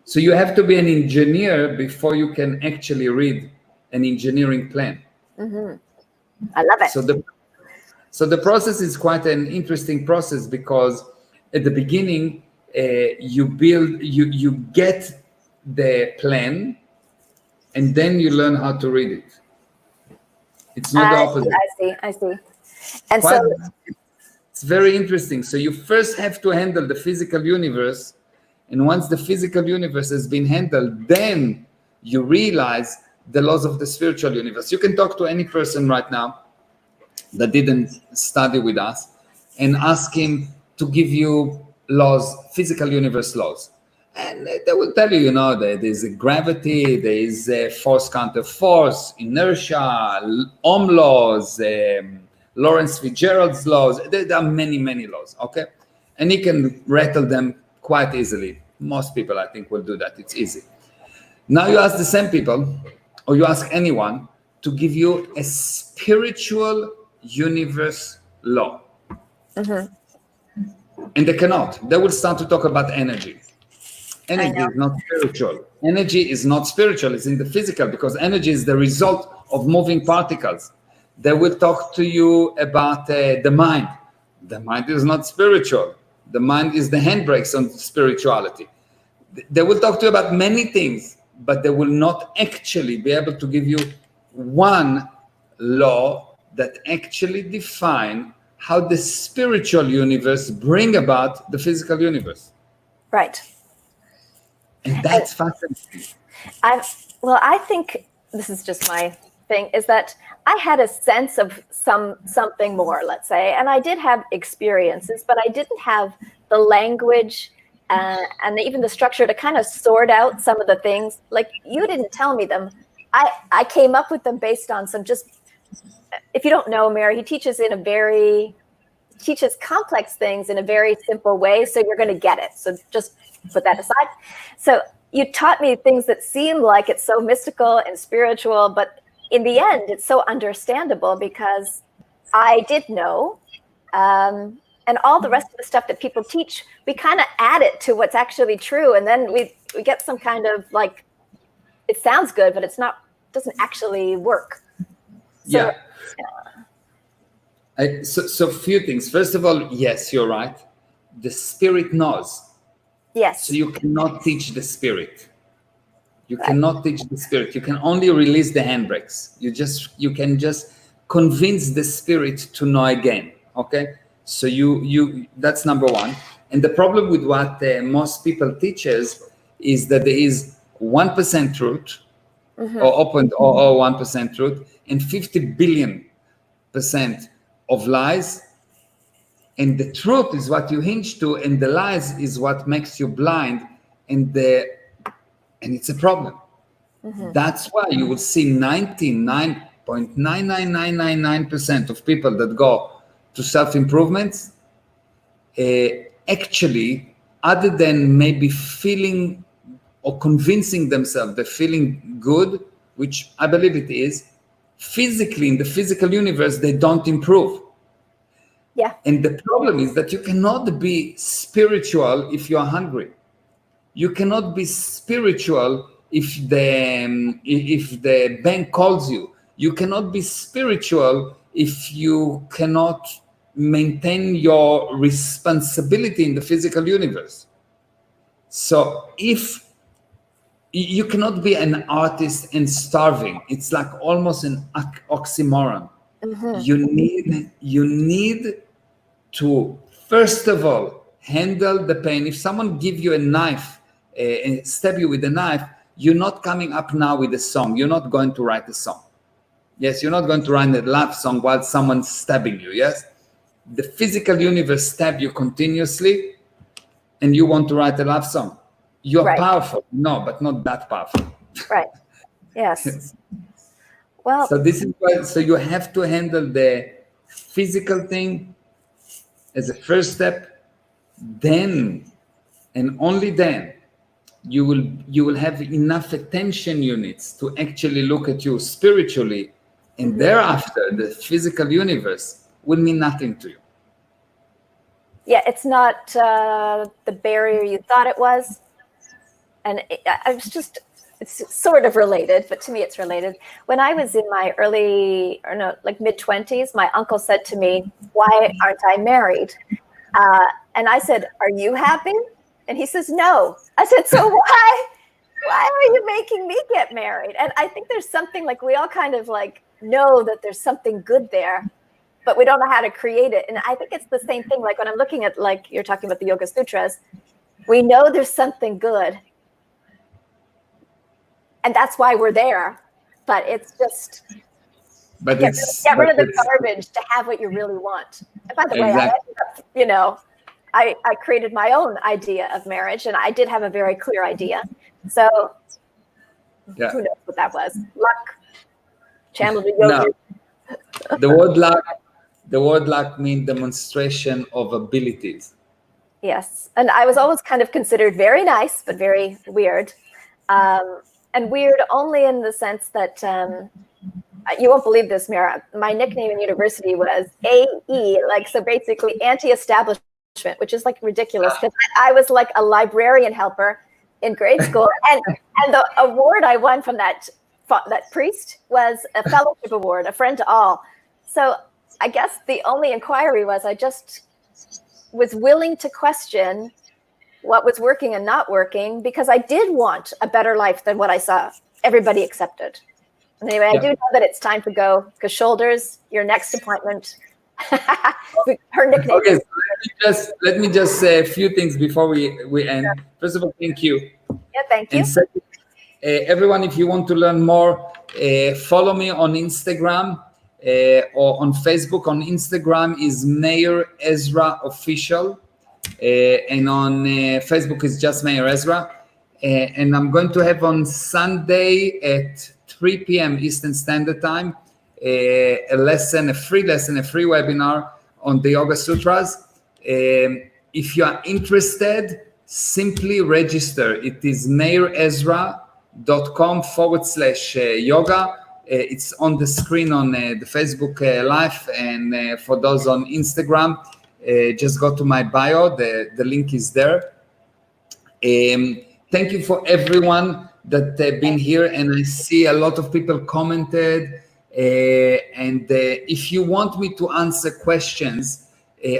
A: So you have to be an engineer before you can actually read an engineering plan.
B: Mm-hmm. I love it.
A: So the process is quite an interesting process, because at the beginning you get the plan, and then you learn how to read it. It's not the opposite.
B: I see. And
A: it's very interesting. So you first have to handle the physical universe, and once the physical universe has been handled, then you realize the laws of the spiritual universe. You can talk to any person right now that didn't study with us and ask him to give you laws, physical universe laws. And they will tell you, that there's a gravity, there is a force counter force, inertia, Ohm laws, Lawrence Fitzgerald's laws. There are many laws, okay? And he can rattle them quite easily. Most people, I think, will do that. It's easy. Now you ask the same people, or you ask anyone to give you a spiritual universe law. And they cannot. They will start to talk about energy. Energy is not spiritual. Energy is not spiritual. It's in the physical, because energy is the result of moving particles. They will talk to you about the mind. The mind is not spiritual. The mind is the handbrakes on spirituality. They will talk to you about many things, but they will not actually be able to give you one law that actually define how the spiritual universe bring about the physical universe.
B: Right.
A: And that's fascinating.
B: I think this is just my thing, is that I had a sense of something more, let's say, and I did have experiences, but I didn't have the language and even the structure to kind of sort out some of the things. Like, you didn't tell me them. I came up with them based on some just, if you don't know Meir, he teaches complex things in a very simple way, so you're going to get it. So just put that aside. So you taught me things that seem like it's so mystical and spiritual, but in the end, it's so understandable because I did know. And all the rest of the stuff that people teach, we kind of add it to what's actually true. And then we get some kind of, like, it sounds good, but it's not, doesn't actually work. So,
A: So few things. First of all, yes, you're right. The spirit knows.
B: Yes.
A: So you cannot teach the spirit. You cannot teach the spirit. You can only release the handbrakes. You can just convince the spirit to know again. Okay. So you that's number one. And the problem with what most people teaches is that there is 1% truth, or 1% truth, and 50 billion % of lies. And the truth is what you hinge to, and the lies is what makes you blind, and it's a problem. That's why you will see 99.99999% of people that go to self-improvement, actually, other than maybe feeling or convincing themselves they're feeling good, which I believe it is, physically, in the physical universe, they don't improve.
B: Yeah.
A: And the problem is that you cannot be spiritual if you are hungry. You cannot be spiritual if the bank calls you. You cannot be spiritual if you cannot maintain your responsibility in the physical universe. So if you cannot be an artist and starving, it's like almost an oxymoron. You need to, first of all, handle the pain. If someone give you a knife and stab you with a knife, you're not coming up now with a song. You're not going to write a song. Yes, you're not going to write a love song while someone's stabbing you. Yes, the physical universe stab you continuously, and you want to write a love song. You're powerful. No, but not that powerful.
B: Right. Yes. Well,
A: so this is why. So you have to handle the physical thing as a first step. Then, and only then, you will have enough attention units to actually look at you spiritually, and thereafter the physical universe will mean nothing to you.
B: Yeah, it's not the barrier you thought it was. And it's sort of related, but to me it's related. When I was in my mid-20s, my uncle said to me, "Why aren't I married?" And I said, "Are you happy?" And he says, "No." I said, "So why are you making me get married?" And I think there's something, like, we all kind of like know that there's something good there, but we don't know how to create it. And I think it's the same thing. Like when I'm looking at, like you're talking about the Yoga Sutras, we know there's something good. And that's why we're there. But it's just get rid of the garbage to have what you really want. And by the way, I ended up, I created my own idea of marriage, and I did have a very clear idea. So who knows what that was? Luck. Channel to yoga.
A: No. The word luck means demonstration of abilities.
B: Yes. And I was always kind of considered very nice, but very weird. And weird only in the sense that you won't believe this, Meir. My nickname in university was AE, like, so basically anti-establishment, which is like ridiculous because I was like a librarian helper in grade school. And the award I won from that priest was a fellowship award, a friend to all. So I guess the only inquiry was I just was willing to question what was working and not working because I did want a better life than what I saw everybody accepted. And anyway, I do know that it's time to go because Shoulders, your next appointment. Her nickname.
A: Okay, so let me just say a few things before we end. First of all, thank you.
B: Yeah, thank you.
A: And second, everyone, if you want to learn more, follow me on Instagram or on Facebook. On Instagram is Meir Ezra Official, and on Facebook is just Meir Ezra. And I'm going to have on Sunday at 3 p.m. Eastern Standard Time a free webinar on the Yoga Sutras. If you are interested, simply register. It is meirezra.com/yoga. It's on the screen on the Facebook Live, and for those on Instagram, just go to my bio. The link is there. Thank you for everyone that been here, and I see a lot of people commented. And if you want me to answer questions,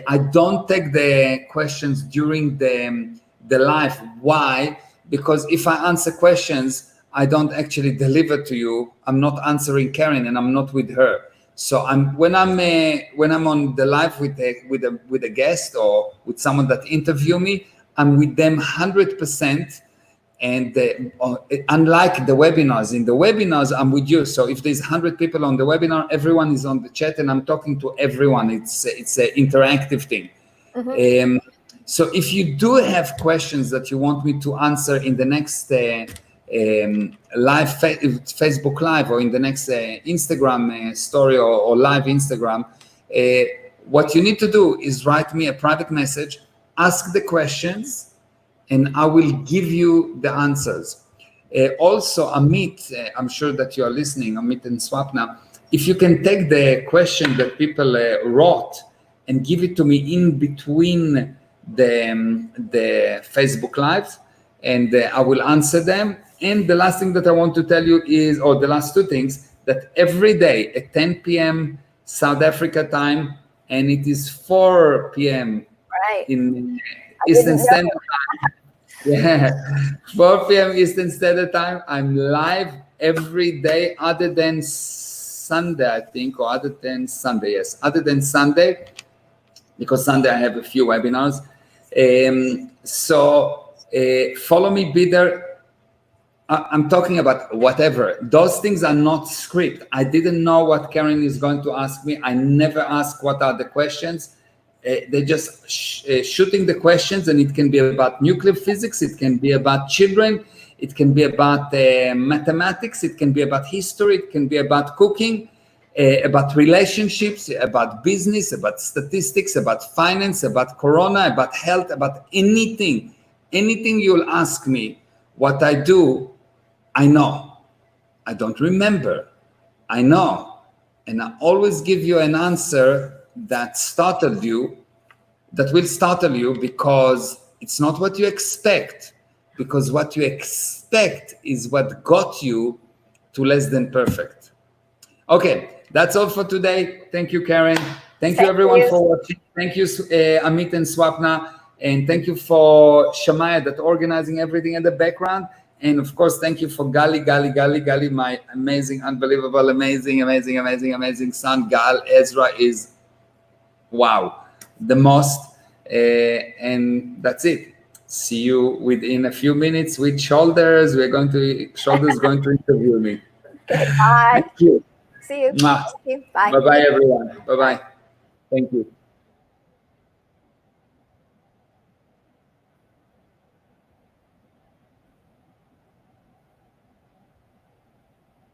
A: I don't take the questions during the live. Why? Because if I answer questions, I don't actually deliver to you. I'm not answering Karyn, and I'm not with her. So when I'm on the live with a guest or with someone that interview me, I'm with them 100%. And unlike the webinars, in the webinars, I'm with you. So if there's 100 people on the webinar, everyone is on the chat and I'm talking to everyone. It's an interactive thing. Mm-hmm. So if you do have questions that you want me to answer in the next live Facebook Live or in the next Instagram story or live Instagram, what you need to do is write me a private message, ask the questions, and I will give you the answers. Also, Amit, I'm sure that you are listening, Amit and Swapna, if you can take the question that people wrote and give it to me in between the Facebook Live, and I will answer them. And the last thing that I want to tell you is, or the last two things, that every day at 10 p.m. South Africa time, and it is 4 p.m. in Eastern Standard Time. Yeah, 4 p.m. Eastern Standard Time. I'm live every day other than Sunday, I think, or other than Sunday. Yes, other than Sunday, because Sunday I have a few webinars. So follow me, be there. I'm talking about whatever. Those things are not script. I didn't know what Karyn is going to ask me. I never ask what are the questions. They're just shooting the questions, and it can be about nuclear physics, it can be about children, it can be about mathematics, it can be about history, it can be about cooking, about relationships, about business, about statistics, about finance, about corona, about health, about anything you'll ask me. What I do, I know. I don't remember. I know. And I always give you an answer that will startle you, because it's not what you expect, because what you expect is what got you to less than perfect. Okay, that's all for today. Thank you, Karyn. Thank you everyone for watching. Thank you, Amit and Swapna, and thank you for Shamaya that organizing everything in the background. And of course, thank you for Gali, my amazing, unbelievable, amazing son. Gal Ezra is wow, the most. And that's it. See you within a few minutes with Shoulders. Shoulders going to interview me.
B: Okay, bye.
A: Thank you.
B: See you.
A: Mwah.
B: Thank you. Bye.
A: Bye-bye, everyone. Bye-bye. Thank you.